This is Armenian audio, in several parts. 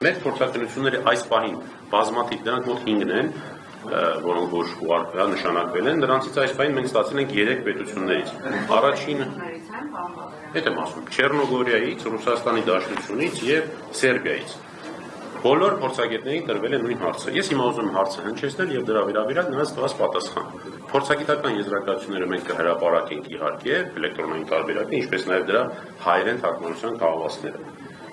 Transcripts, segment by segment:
Մեր փորձակնությունների այս պահին բազմաթիվ դրանք մոտ 5-ն են, որոնք որ ուղարկվել նշանակվել են, նրանցից այս պահին մենք ստացել ենք 3 պետություններից։ Առաջինը հետ եմ ասում, Չեռնոգորիայից, Ռուսաստանի Դաշնությունից եւ Սերբիայից։ Բոլոր փորձագետներին տրվել է նույն հարցը։ Ես հիմա ուզում եմ հարցը հնչեցնել եւ դրա վերաբերյալ նրանց տված պատասխան։ Փորձագիտական եզրակացությունները մենք կհրապարակենք իհարկե էլեկտրոնային տարբերակի, ինչպես նաեւ դրա հայերեն թարգմանության կահվածքները։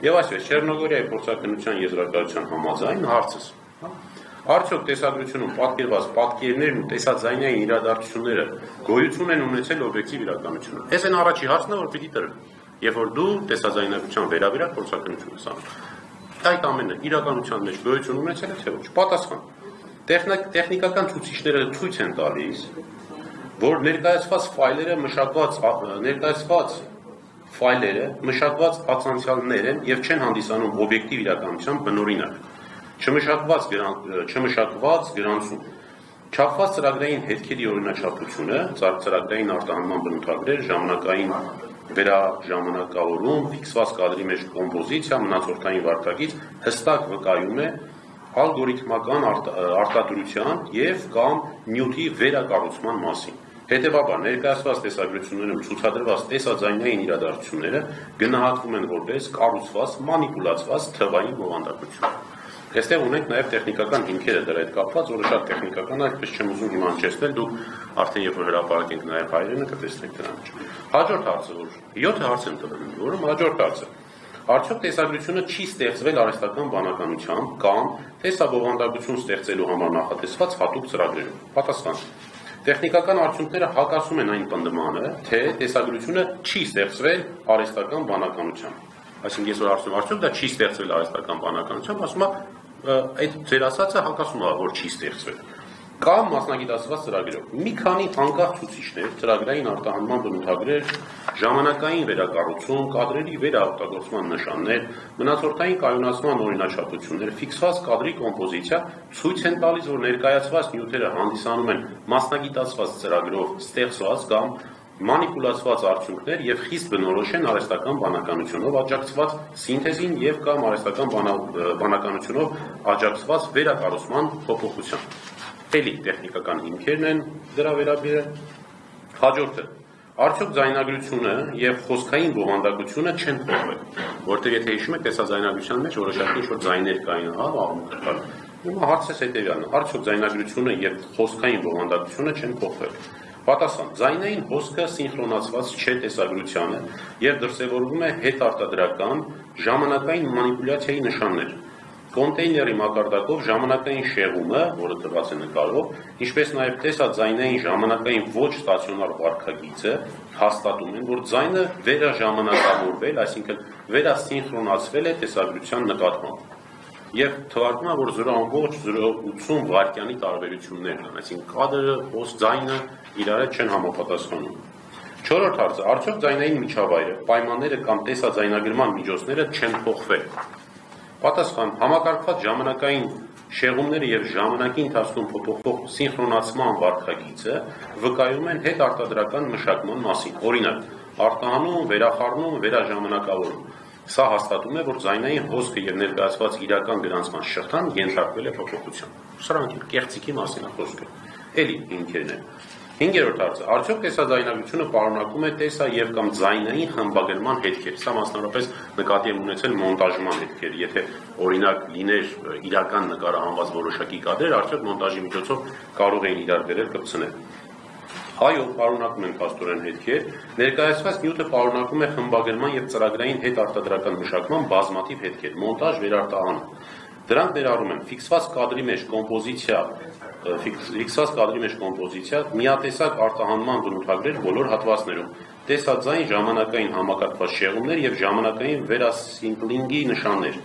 Եվ այսպես Չեռնոգորիայի փորձակնության եզրակացության համաձայն հարցս։ Արդյոք տեսագրությունում պատկերված պատկերներն ու տեսաձայնային իրադարձությունները գոյություն են ունեցել օբյեկտիվ իրականությունում։ Այս այն առաջի հարցն է, որ պիտի տրվի, երբ որ դու տեսաձայնագրության վերաբերյալ փորձակնություն ես անում։ Այդ ամենը իրականության մեջ գոյություն ունեցել է թե ոչ։ Պատասխան։ Տեխնիկական ցուցիչները ցույց են տալիս, որ ներկայացված մշակված ացանցիալներ են եւ չեն հանդիսանում օբյեկտիվ իրականության բնօրինակ։ Չմշակված գրանցում։ Չափված ծրագրային հետքերի օրինաչափությունը, ծրագրային արտահանման բնութագրեր, ժամանակային վերաժամանակավորում, ֆիքսված կադրի մեջ կոմպոզիցիա, մնացորդային վարքագիծ հստակ վկայում է ալգորիթմական արտադրության եւ կամ նյութի վերակառուցման մասին։ Հետևաբար ներկայացված տեսագրություններում ցուցադրված տեսաձայնային իրադարձությունները գնահատվում են որպես կառուցված, մանիպուլացված թվային բովանդակություն։ Այստեղ ունենք նաև տեխնիկական հիմքերը դրա հետ կապված, որը շատ տեխնիկական է, այդպես չեմ ուզում հիմա հնչեցնել, դուք արդեն երբ որ հրապարակենք նաև հայերենը կտեսնեք դրանից։ Հաջորդ հարցը, որ 7 հարց եմ տվել, որում հաջորդ հարցը։ Արդյոք տեսագրությունը չի ստեղծվել արհեստական բանականությամբ կամ տեսաբովանդակություն ստեղծելու համար նախատեսված հատուկ ծրագրերով։ Պատասխան։ Տեխնիկական արդյունքները հակասում են այն պնդմանը, թե տեսագրությունը չի ստեղծվել արհեստական բանականությամբ։ Այսինքն ես որ ասում եմ, արդյոք դա չի ստեղծվել արհեստական բանականությամբ, ասում եմ, այդ ձեր ասածը հակասում է, որ չի ստեղծվել։ Կամ մասնագիտացված ծրագրերով։ Մի քանի անկախ ցուցիչներ, ծրագրային արտահանման բնութագրեր, ժամանակային վերակառուցում, կադրերի վերաօգտագործման նշաններ, մնացորդային կայունացման օրինաչափություններ, ֆիքսված կադրի կոմպոզիցիա ցույց են տալիս, որ ներկայացված նյութերը հանդիսանում են մասնագիտացված ծրագրով ստեղծված կամ մանիպուլացված արդյունքներ եւ խիստ բնորոշ են արհեստական բանականությունով աջակցված սինթեզին եւ կամ արհեստական բանականությունով աջակցված վերակառուցման փոփոխության։ Էլի տեխնիկական հիմքերն են դրա վերաբերյալ։ Հաջորդը։ Արդյոք ձայնագրությունը եւ խոսքային բովանդակությունը չեն փոխվել, որտեղ եթե հիշում եք տեսաձայնագրության մեջ որոշակի ինչ-որ ձայներ կային, աղմուկ։ Հիմա հարցը հետեւյալն է. արդյոք ձայնագրությունը եւ խոսքային բովանդակությունը չեն փոխվել։ Պատասխան. ձայնային հոսքը սինխրոնացված չէ տեսագրությանը եւ դրսեւորվում է հետարտադրական ժամանակային մանիպուլյացիայի նշաններ։ Կոնտեյների մակարդակով ժամանակային շեղումը, որը տված է նկարով, ինչպես նաև տեսաձայնային ժամանակային ոչ ստացիոնար վարքագիծը հաստատում են, որ ձայնը վերաժամանակավորվել, այսինքն վերասինխրոնացվել է տեսագրության նկատմամբ։ Եվ թվարկում է, որ 0.080 վայրկյանի տարբերություններ կան, այսինքն կադրը, ձայնը իրար հետ չեն համապատասխանում։ Չորրորդ հարցը, արդյոք ձայնային միջավայրը, պայմանները կամ տեսաձայնագրման միջոցները չեն փոխվել։ Պատասխան. համակարգված ժամանակային շեղումները եւ ժամանակի ընթացքում փոփոխվող սինխրոնացման վարքագիծը վկայում են հետարտադրական մշակման մասին։ Օրինակ, արտահանում, վերախառնում, վերաժամանակավորում։ Սա հաստատում է, որ ձայնային հոսքը եւ ներկայացված իրական գրանցման շղթան ենթարկվել է փոփոխության։ Սրանք կեղծիքի մասին է խոսքը։ Էլի հիմքերն են։ 5-րդ հարցը. արդյոք տեսաձայնագրությունը պարունակում է տեսա եւ կամ ձայնային խմբագրման հետքեր։ Սա մասնավորապես նկատի եմ ունեցել մոնտաժման հետքեր, եթե օրինակ լիներ իրական նկարահանված որոշակի կադրեր, արդյոք մոնտաժի միջոցով կարող էին իրար բերել կպցնել։ Այո, պարունակում են փաստորեն հետքեր, ներկայացված նյութը պարունակում է խմբագրման եւ ծրագրային հետարտադրական մշակման բազմաթիվ հետքեր, մոնտաժ, վերարտահանում։ Դրանք ներառում են ֆիքսված կադրի մեջ կոմպոզիցիա, միատեսակ արտահանման բնութագրեր բոլոր հատվածներում, տեսաձայն ժամանակային համակարգված շեղումներ եւ ժամանակային վերասիմպլինգի նշաններ,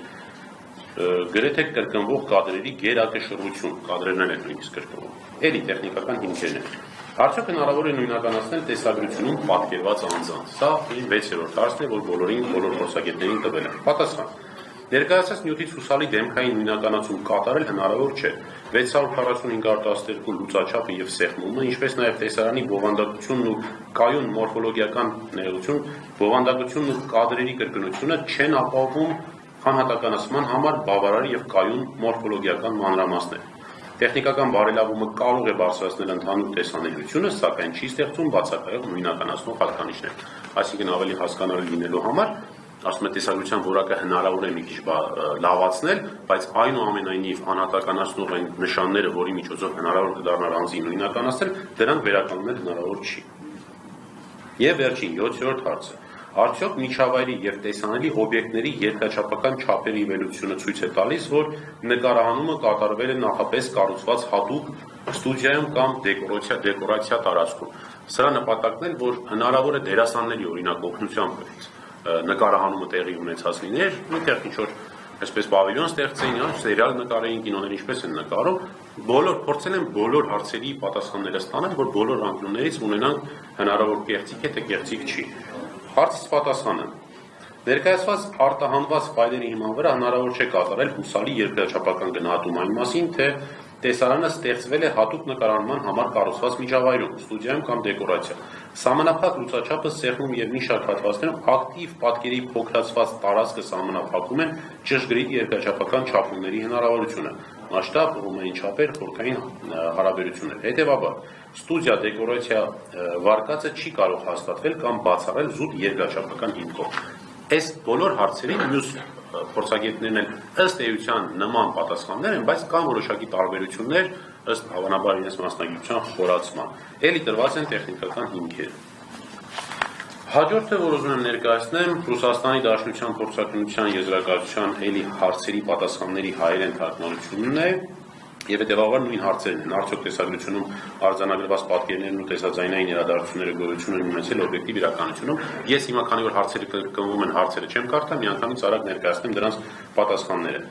գրեթե կրկնվող կադրերի գերակշռություն, կադրերն են նույնիսկ կրկնվող։ Էլի տեխնիկական հիմքերն են։ Արդյոք հնարավոր է նույնականացնել տեսագրությունում պատկերված անձանց։ Սա 6-րդ հարցն է, որ բոլոր փորձագետներին տվել են։ Պատասխան. ներկայացած նյութից հուսալի դեմքային նույնականացում կատարել հնարավոր չէ։ 645-12 լուծաչափը եւ սեղմումը, ինչպես նաեւ տեսարանի բովանդակությունն ու կայուն մորֆոլոգիական ներողություն, բովանդակությունն ու կադրերի կրկնությունը չեն ապահովում անհատականացման համար բավարար եւ կայուն մորֆոլոգիական մանրամասներ։ Տեխնիկական բարելավումը կարող է բարձրացնել ընդհանուր տեսանելիությունը, սակայն չի ստեղծում բացակայող նույնականացնող հատկանիշներ։ Այսինքն ավելի հասկանալի լինելու համար, ասում է տեսագրության որակը հնարավոր է մի քիչ լավացնել, բայց այնուամենայնիվ անհատականացնող այն նշանները, որի միջոցով հնարավոր կդառնար անձին նույնականացնել, դրանք վերականգնել հնարավոր չի։ Եվ վերջին 7-րդ հարցը. արդյոք միջավայրի եւ տեսանելի օբյեկտների երկրաչափական չափերի վերությունը ցույց է տալիս, որ նկարահանումը կատարվել է նախապես կառուցված հատուկ ստուդիայում կամ դեկորացիա տարածքում։ Սրա նպատակն է, որ հնարավոր է դերասանների օրինակ օգնությամբ նկարահանումը տեղի ունեցած լիներ, այնտեղ ինչ-որ այսպես պավիլյոն ստեղծեին, սերիալ նկարեին, կինոներ ինչպես են նկարում, փորձել են բոլոր հարցերի պատասխանները ստանալ, որ բոլոր անկյուններից ունենանք հնարավոր կեղծիք է, թե կեղծիք չի։ Հարցից պատասխանը. ներկայացված արտահանված ֆայլերի հիման վրա հնարավոր չէ կատարել հուսալի երկրաչափական գնահատում այն մասին, թե տեսարանը ստեղծվել է հատուկ նկարահանման համար կառուցված միջավայրում, ստուդիայում կամ դեկորացիա։ Սահմանափակ լուծաչափը սեղմում եւ մի շարք հատվածներում ակտիվ պատկերի փոքրացված տարածքը սահմանափակում են ճշգրիտ երկրաչափական չափումների հնարավորությունը, մասշտաբ, ռումային չափեր, խորքային հարաբերություններ։ Հետևաբար, ստուդիա դեկորացիա վարկածը չի կարող հաստատվել կամ բացառել զուտ երկրաչափական հիմքով։ Այս բոլոր հարցերին մյուս փորձագետներն են ըստ էության նման պատասխաններ են, բայց կան որոշակի տարբերություններ ըստ հավանաբար իրենց մասնագիտության խորացման։ Էլի տրված են տեխնիկական հիմքերը։ Հաջորդը, որ ուզում եմ ներկայացնեմ, Ռուսաստանի Դաշնության փորձաքննության եզրակացության էլի հարցերի պատասխանների հայերեն թարգմանությունն է եւ հետեւաբար նույն հարցերն են։ Արդյոք տեսագրությունում արձանագրված պատկերներն ու տեսաձայնային իրադարձությունները գոյություն են ունեցել օբյեկտիվ իրականությունում։ Ես հիմա քանի որ հարցերը կրկնվում են, հարցերը չեմ կարդա, միանգամից արագ ներկայացնեմ դրանց պատասխանները։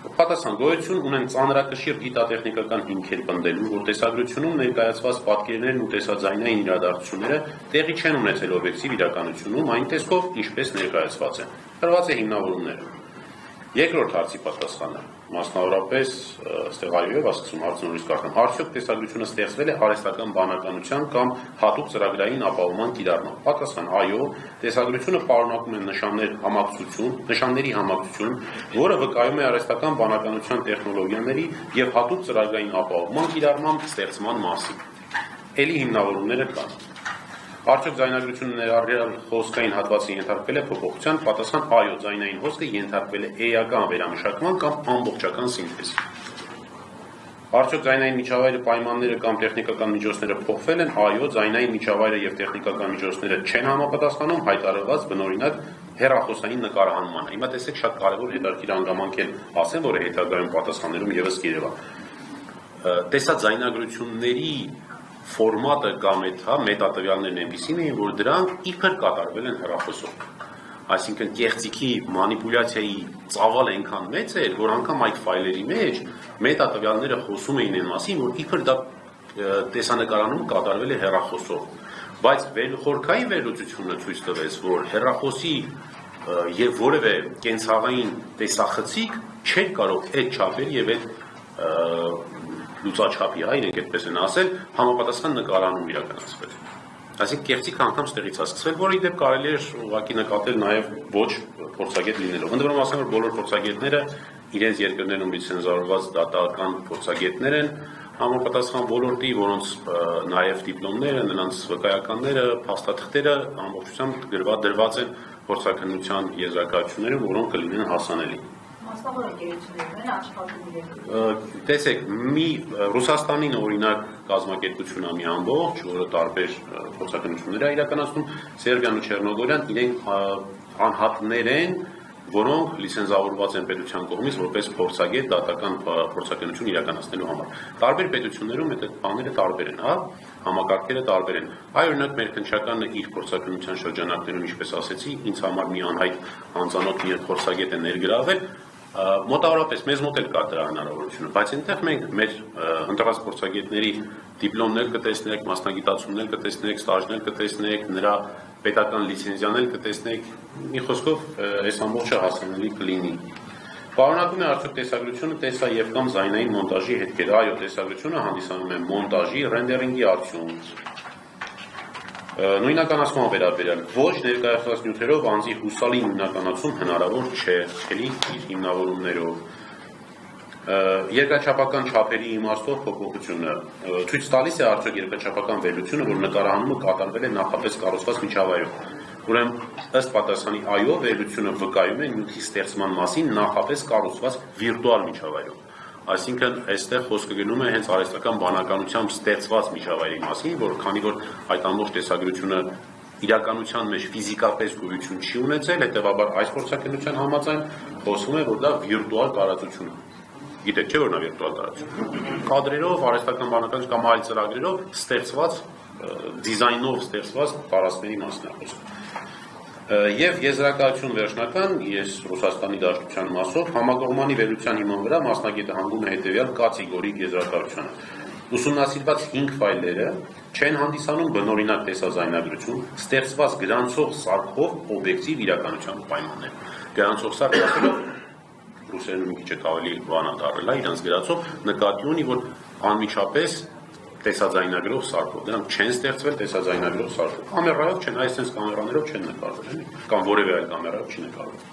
Պատասխան գոյություն ունեն ծանրակշիռ գիտատեխնիկական հիմքեր պնդելու, որ տեսագրությունում ներկայացված պատկերներն ու տեսաձայնային իրադարձությունները տեղի չեն ունեցել օբյեկտիվ իրականությունում այն տեսքով, ինչպես ներկայացված են։ Տրված է հիմնավորումները։ Երկրորդ հարցի պատասխանը, մասնավորապես այստեղ այո եւ ասում հարցը նորից կարդամ, արդյոք տեսագրությունը ստեղծվել է արհեստական բանականության կամ հատուկ ծրագրային ապահովման կիրառմամբ։ Պատասխան այո, տեսագրությունը պարունակում է նշանների համակցություն, որը վկայում է արհեստական բանականության տեխնոլոգիաների եւ հատուկ ծրագրային ապահովման կիրառմամբ ստեղծման մասին։ Էլի հիմնավորումները կան։ Արդյոք ձայնագրությունը ներառյալ խոսքային հատվածը ենթարկվել է փոփոխության, պատասխան այո, ձայնային հոսքը ենթարկվել է էական վերամշակման կամ ամբողջական սինթեզի։ Արդյոք ձայնային միջավայրը պայմանները կամ տեխնիկական միջոցները փոխվել են, այո, ձայնային միջավայրը եւ տեխնիկական միջոցները չեն համապատասխանում հայտարարված բնօրինակ հեռախոսային նկարահանմանը։ Հիմա տեսեք շատ կարևոր հետաքրքիր հանգամանք են ասեմ, որը հետագայում պատասխաններում եւս կերևա։ Տեսաձայնագրությունների ֆորմատը կամ մետատվյալներն այնպիսին էին, որ դրանք իբր կատարվել են հեռախոսով։ Այսինքն կեղծիքի մանիպուլյացիայի ծավալը այնքան մեծ էր, որ անգամ այդ ֆայլերի մեջ մետատվյալները խոսում էին այն մասին, որ իբր դա տեսանկարանում կատարվել է հեռախոսով։ Բայց խորքային վերլուծությունը ցույց տվեց, որ հեռախոսի եւ որևէ կենցաղային տեսախցիկ չէր կարող այդ չափերի եւ այդ լուծաչափի, իրենք այդպես են ասել, համապատասխան նկարահանում իրականացվել։ Այսինքն կեղծիքը անգամ ստեղից է սկսվել, որը ի դեպ կարելի է ուղղակի նկատել նաև ոչ փորձագետ լինելով։ Ընդ որում ասեմ, որ բոլոր փորձագետները իրենց երկրներում լիցենզավորված դատական փորձագետներ են, համապատասխան ոլորտի, որոնց նաև դիպլոմները, նրանց վկայականները, փաստաթղթերը ամբողջությամբ դրված են փորձաքննության եզրակացություններում, որոնք կլինեն հասանելի։ Տեսեք, Ռուսաստանին օրինակ կազմակերպություն է մի ամբողջ, որը տարբեր փորձաքննություններ է իրականացնում, Սերբիան ու Չեռնոգորիան իրենք անհատներ են, որոնք լիցենզավորված են պետության կողմից որպես փորձագետ դատական փորձաքննություն իրականացնելու համար։ Տարբեր պետություններում այդ բաները տարբեր են, համակարգերը տարբեր են։ Այ օրինակ մեր քննչականը իր փորձաքննության շրջանակներում, ինչպես ասեցի, ինձ համար մի անհայտ անծանոթ մի փորձագետ է ներգրավել, մոտավորապես մեզ մոտ էլ կա դրա հնարավորությունը, բայց այնտեղ մենք մեր ընտրված փորձագետների դիպլոմներ կտեսնեք, մասնագիտացումներ կտեսնեք, ստաժներ կտեսնեք, նրա պետական լիցենզիաներ կտեսնեք, մի խոսքով այս ամբողջը հասանելի կլինի։ Պարունակում է արդյոք տեսագրությունը տեսա եւ կամ զայնային մոնտաժի հետքերը։ Այո, տեսագրությունը հանդիսանում է մոնտաժի, ռենդերինգի արդյունք։ Նույնականացման վերաբերյալ ոչ ներկայացված նյութերով անձի հուսալի նույնականացում հնարավոր չէ, էլի իր հիմնավորումներով։ Երկրաչափական չափերի իմաստով փոփոխությունը ցույց տալիս է արդյոք երկրաչափական վերլությունը, որ նկարահանումը կատարվել է նախապես կառուցված միջավայրում։ Ուրեմն ըստ պատասխանի այո, վերլությունը վկայում է նյութի ստեղծման մասին նախապես կառուցված վիրտուալ միջավայրում։ Այսինքն այստեղ խոսքը գնում է հենց արհեստական բանականությամբ ստեղծված միջավայրի մասին, որ քանի որ այդ ամբողջ տեսագրությունը իրականության մեջ ֆիզիկապես գոյություն չի ունեցել, հետևաբար այս փորձակնության համաձայն խոսվում է, որ դա վիրտուալ տարածություն է։ Գիտեք չէ՞ որ նա վիրտուալ տարածություն։ Կադրերով, արհեստական բանականություն կամ այլ ծրագրերով ստեղծված, դիզայնով ստեղծված տարածքների մասին է խոսքը։ Եվ եզրակացություն վերջնական, ես Ռուսաստանի Դաշնության մասով համակողմանի վերլության հիման վրա մասնագետը հանգում է հետևյալ կատեգորիկ եզրակացությանը։ Ուսումնասիրված 5 ֆայլերը չեն հանդիսանում բնօրինակ տեսազայնագրություն, ստեղծված գրանցող սարքով օբյեկտիվ իրականության պայմաններ։ Գրանցող սարքը ռուսերեն մի քիչ ավելի բանադառել է իրանց գրածով, նկատի ունի, որ անմիջապես տեսաձայնագրող սարքով, դրանք չեն ստեղծվել տեսաձայնագրող սարքով, կամերայով չեն, այսպես կամերաներով չեն նկարվել, կամ որևէ այլ կամերայով չի նկարվել։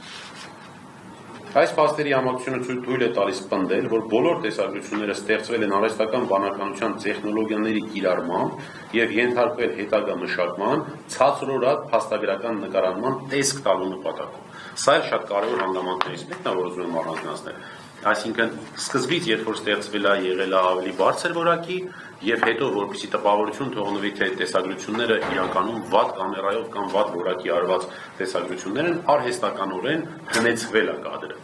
Այս փաստերի համակցությունը թույլ է տալիս պնդել, որ բոլոր տեսագրությունները ստեղծվել են արհեստական բանականության տեխնոլոգիաների կիրառմամբ եւ ենթարկվել հետագա մշակման, ցածրորակ փաստագրական նկարանման տեսք տալու նպատակով։ Սա էլ շատ կարևոր հանգամանքներից մեկն է, որ ուզում եմ առանձնացնել։ Այսինքն սկզբից, երբ որ ստեղծվել է, եղել է ավելի բարձր որակի, եւ հետո որպեսզի տպավորություն թողնվի, թե տեսագրությունները իրականում վատ կամերայով կամ վատ որակի արված տեսագրություններ են, արհեստականորեն հնեցվել է կադրը։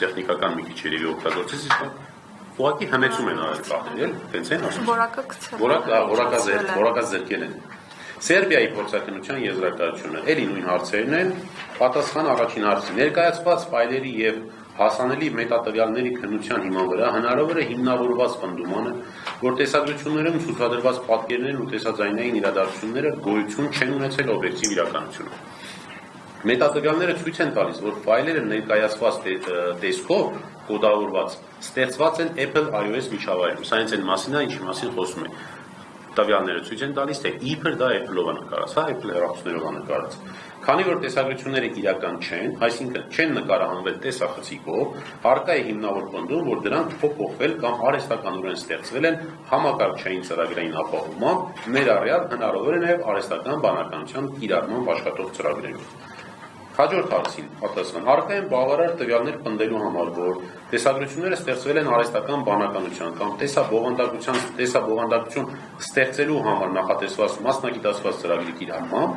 Տեխնիկական մի քիչ երևի օգտագործես, իսկ ուղղակի հնեցում են արել կադրը, տենց են ասում։ Որակը գցել։ Որակազերկել են։ Սերբիայի փորձակնության եզրակացությունը էլի նույն հարցերն են, պատասխան առաջին հարցի ներկայացված ֆայլերի եւ հասանելի մետատվյալների քննության հիման վրա հնարավոր է հիմնավորված պնդումանը, որ տեսագրություններում ցուցադրված պատկերներն ու տեսաձայնային իրադարձությունները գոյություն չեն ունեցել օբյեկտիվ իրականությունում։ Մետատվյալները ցույց են տալիս, որ ֆայլերը ներկայացված տեսքով կոդավորված ստեղծված են Apple iOS միջավայրում։ Սա հենց այն մասին է, ինչի մասին խոսում ենք։ Տվյալները ցույց են տալիս, թե իբր դա Apple-ով է նկարած, հա, Apple հեռախոսներով է նկարած։ Քանի որ տեսագրությունները իրական չեն, այսինքն չեն նկարահանվել տեսախցիկով, առկա է հիմնավոր պնդում, որ դրանք փոփոխվել կամ արհեստականորեն ստեղծվել են համակարգչային ծրագրային ապահովմամբ, ներառյալ հնարավոր է նաև արհեստական բանականության կիրառմամբ աշխատող ծրագրերով։ Հաջորդ հարցին պատասխան. առկա են բավարար տվյալներ պնդելու համար, որ տեսագրությունները ստեղծվել են արհեստական բանականության կամ տեսաբովանդակություն ստեղծելու համար նախատեսված մասնագիտացված ծրագրի կիրառմամբ,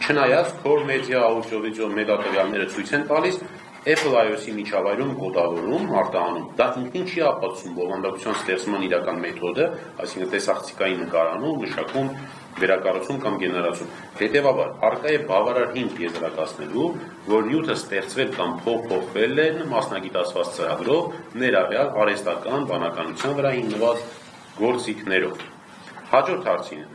չնայած Core Media Audio-Video մետատվյալները ցույց են տալիս Apple iOS-ի միջավայրում կոդավորում, արտահանում, դա ինքնին չի ապացուցում բովանդակության ստեղծման իրական մեթոդը, այսինքն տեսախցիկային նկարանում, մշակում, վերակառուցում կամ գեներացում։ Հետևաբար, առկա է բավարար հիմք եզրակացնելու, որ նյութը ստեղծվել կամ փոխփոխվել են մասնագիտացված ծրագրով, ներառյալ արհեստական բանականության վրա հիմնված գործիքներով։ Հաջորդ հարցին.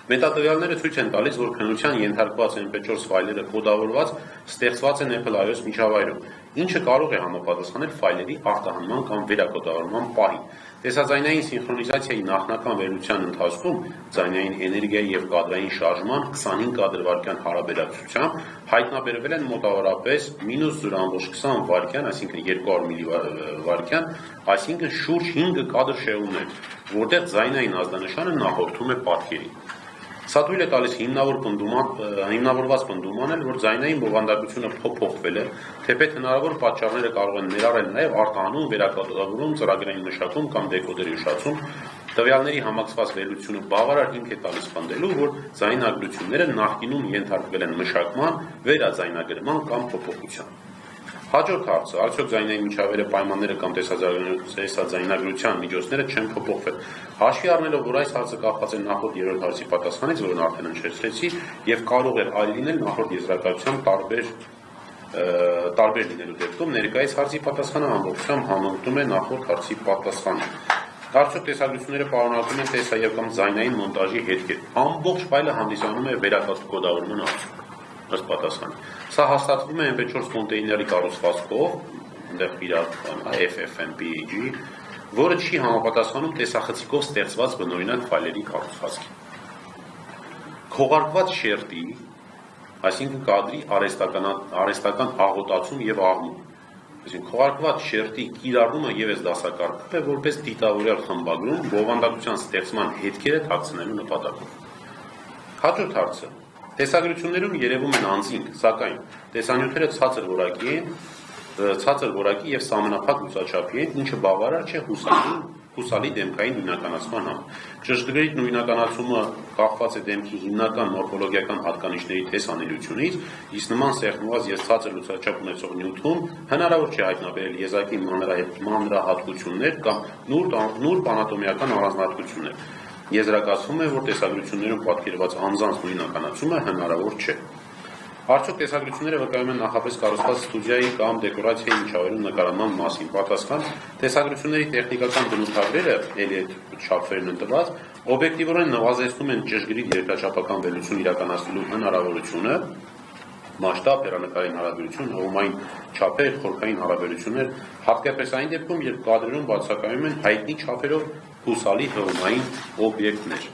Մետատվյալները ցույց են տալիս, որ քննության ենթարկված MP4 ֆայլերը կոդավորված ստեղծված են Apple iOS միջավայրում, ինչը կարող է համապատասխանել ֆայլերի արտահանման կամ վերակոդավորման պահին։ Տեսաձայնային սինխրոնիզացիայի նախնական վերլուծության ընթացքում ձայնային էներգիայի եւ կադրային շարժման 25 կադրվարկյան հարաբերակցությամբ հայտնաբերվել են մոտավորապես -0.20 վայրկյան, այսինքն 200 միլիվայրկյան, այսինքն շուրջ 5 կադր շեղումներ, որտեղ ձայնային ազդանշանը նախորդում է պատկերին։ Սա թույլ է տալիս հիմնավորված պնդում անել, որ ձայնային բովանդակությունը փոփոխվել է, թեպետ հնարավոր պատճառները կարող են ներառել նաև արտահանում, վերակոդավորում, ծրագրային մշակում կամ դեկոդերի ուշացում, տվյալների համակցված վերլուծությունը բավարար հիմք է տալիս պնդելու, որ ձայնագրությունները նախկինում ենթարկվել են մշակման, վերաձայնագրման կամ փոփոխության։ Հաջորդ հարցը, արդյոք ձայնային միջավայրի պայմանները կամ տեսաձայնագրության միջոցները չեն փոփոխվել։ Հաշվի առնելով, որ այս հարցը կապված է նախորդ երրորդ հարցի պատասխանից, որն արդեն հնչեցրեցի, եւ կարող է այլ լինել նախորդ եզրակացության տարբեր լինելու դեպքում, ներկայիս հարցի պատասխանը ամբողջությամբ համընկնում է նախորդ հարցի պատասխանը։ Արդյոք տեսագրությունները պարունակում են տեսա եւ կամ ձայնային մոնտաժի հետքեր։ Ամբողջ ֆայլը հանդիսանում է վերակոդավորման արդյունք։ Ըստ պատասխանի։ Սա հաստատվում է MP4 կոնտեյների կառուցվածքով, այնտեղ իրար FFmpeg, որը չի համապատասխանում տեսախցիկով ստեղծված բնօրինակ ֆայլերի կառուցվածքին։ քողարկված շերտի, այսինքն կադրի արհեստական աղոտացում եւ աղմուկ։ Այսինքն քողարկված շերտի կիրառումը եւս դասակարգվում է որպես դիտավորյալ խմբագրում բովանդակության ստեղծման հետքերը թաքցնելու նպատակով։ Հաջորդ հարցը. տեսագրություններում երևում են անձինք, սակայն տեսանյութերը ցածր որակի եւ սահմանափակ լուսաչափի են, ինչը բավարար չէ հուսալի դեմքային հիմնականացման համար։ Ճշգրիտ նույնականացումը կախված է դեմքի հիմնական մորֆոլոգիական հատկանիշների տեսանելիությունից, իսկ նման սեղմված եւ ցածր լուսաչափ ունեցող նյութում հնարավոր չէ հայտնաբերել եզակի մանրահատկություններ կամ նուրբ անատոմիական առանձնահատկություններ։ Եզրակացվում է, որ տեսագրություններում պատկերված անձանց նույնականացումը հնարավոր չէ։ Արդյոք տեսագրությունները վկայում են նախապես կառուցված ստուդիայի կամ դեկորացիայի միջավայրում նկարահանման մասին։ Պատասխան. տեսագրությունների տեխնիկական բնութագրերը, ելի այդ չափերն ընտրված, օբյեկտիվորեն նվազեցնում են ճշգրիտ երկրաչափական վերլուծություն իրականացնելու հնարավորությունը, մասշտաբ, հեռանկարային հարաբերություն, հողմային չափեր, խորքային հարաբերություններ, հատկապես այն դեպքում, երբ կադրերում բացակայում են հայտնի չափերով հուսալի հողմային օբյեկտներ։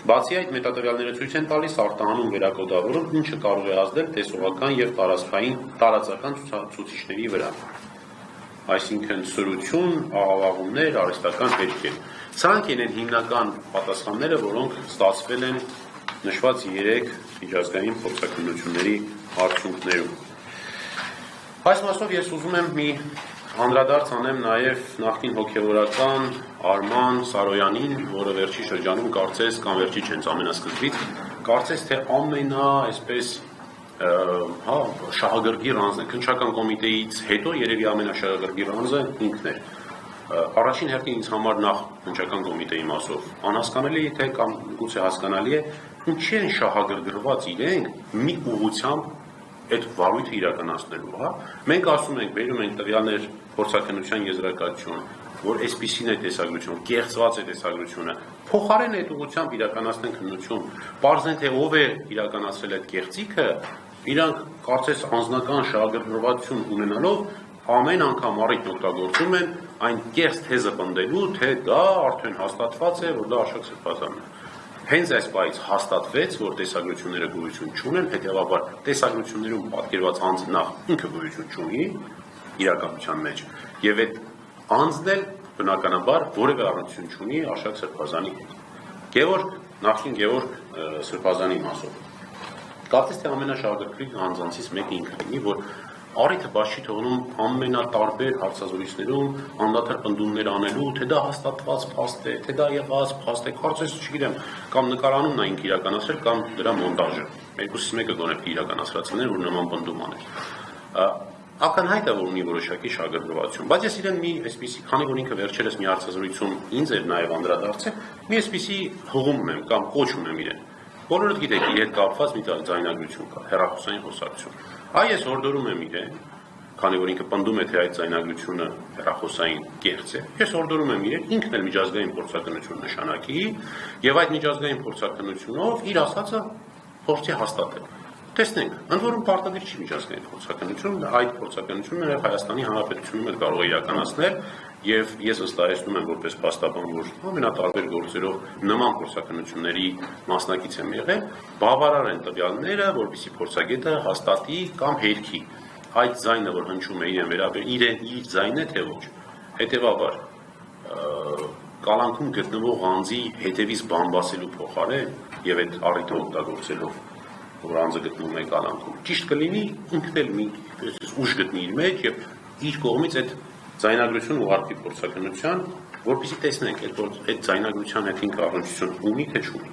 Բացի այդ, մետատվյալները ցույց են տալիս արտահանում վերակոդավորում, ինչը կարող է ազդել տեսողական եւ տարածական ցուցիչների վրա։ Այսինքն սրություն, աղավաղումներ, արհեստական հետքեր։ Սրանք են հիմնական պատասխանները, որոնք ստացվել են նշված 3 միջազգային փորձաքննությունների արդյունքներում։ Այս մասով ես ուզում եմ մի անդրադարձ անեմ նաև նախկին հոգևորական Արման Սարոյանին, որը վերջի շրջանում կարծես կամ վերջի չենց ամենասկզբից, կարծես թե այսպես շահագրգիռ անձն է, քննչական կոմիտեից հետո երևի ամենաշահագրգիռ անձը ինքն է։ Առաջին հերթին ինձ համար նախ քննչական կոմիտեի մասով անհասկանալի թե կամ գուցե հասկանալի է, ինչի են շահագրգռված իրենք մի ուղղությամբ այդ վարույթը իրականացնելու, հա։ Մենք ասում ենք, բերում ենք տվյալներ փորձաքննության եզրակացություն, որ այսպիսին է տեսագրություն, կեղծված է տեսագրությունը, փոխարեն այդ ուղղությամբ իրականացնեն քննություն, պարզեն թե ով է իրականացրել այդ կեղծիքը, իրանք կարծես անձնական շահագրգռվածություն ունենալով ամեն անգամ առիթ օգտագործում են այն կեղծ թեզը պնդելու, թե դա արդեն հաստատված է, որ դա Արշակ Սրբազանն է։ Հենց այս պահից հաստատվեց, որ տեսագրությունները գոյություն չունեն, հետևաբար տեսագրություններում պատկերված անձը նախ ինքը գոյություն չունի իրականության մեջ, եւ այդ անձն էլ բնականաբար որևէ առնչություն չունի Արշակ Սրբազանի հետ։ Նախկին Գևորգ Սրբազանի մասով։ Կարծես թե ամենաշահագրգիռ անձանցից մեկը ինքը լինի, որ առիթը բաց չի թողնում ամենատարբեր հարցազրույցներում անդադար պնդումներ անելու, թե դա հաստատված փաստ է, թե դա եղած փաստ է, կարծես չգիտեմ, կամ նկարանում նա ինքը իրականացրել, կամ դրա մոնտաժը։ Երկուսից մեկը գոնե իրականացրածն էր, որ նման պնդում աներ։ Ակնհայտ է, որ ունի որոշակի շահագրգռվածություն, բայց ես իրեն մի այսպիսի, քանի որ ինքը վերջերս մի հարցազրույցում ինձ էր նաև անդրադարձել, մի այսպիսի հղում ունեմ կամ կոչ ունեմ իրեն։ Բոլորդ գիտեք, իր հետ կապված մի ձայնագրություն կա, հեռախոսային խոսակցություն։ Այ ես հորդորում եմ իրեն, քանի որ ինքը պնդում է, թե այդ ձայնագրությունը հեռախոսային կեղծ է, ես հորդորում եմ իրեն ինքն էլ միջազգային փորձաքննություն նշանակի եւ այդ միջազգային փորձաքննությունով իր ասածը փորձի հաստատել։ Տեսնենք, ընդ որում պարտադիր չի միջազգային փորձաքննություն, այդ փորձաքննությունը նաև Հայաստանի Հանրապետությունում էլ կարող է իրականացնել եւ ես վստահեցնում եմ որպես փաստաբան, որ ամենատարբեր գործերով նման փորձաքննությունների մասնակից եմ եղել, բավարար են տվյալները, որպեսզի փորձագետը հաստատի կամ հերքի այդ ձայնը, որ հնչում է իրեն վերաբերել, իր ձայնն է թե ոչ։ Հետևաբար կալանքում գտնվող անձի հետևից բամբասելու փոխարեն եւ այդ առիթը օգտագործելով որ անձը գտնվում է կալանքում, ճիշտ կլինի ինքն էլ մի ուժ գտնի իր մեջ եւ իր կողմից այդ ձայնագրություն ուղարկի փորձաքննության, որպեսզի տեսնենք այդ ձայնագրության հետ ինքը առնչություն ունի թե չունի։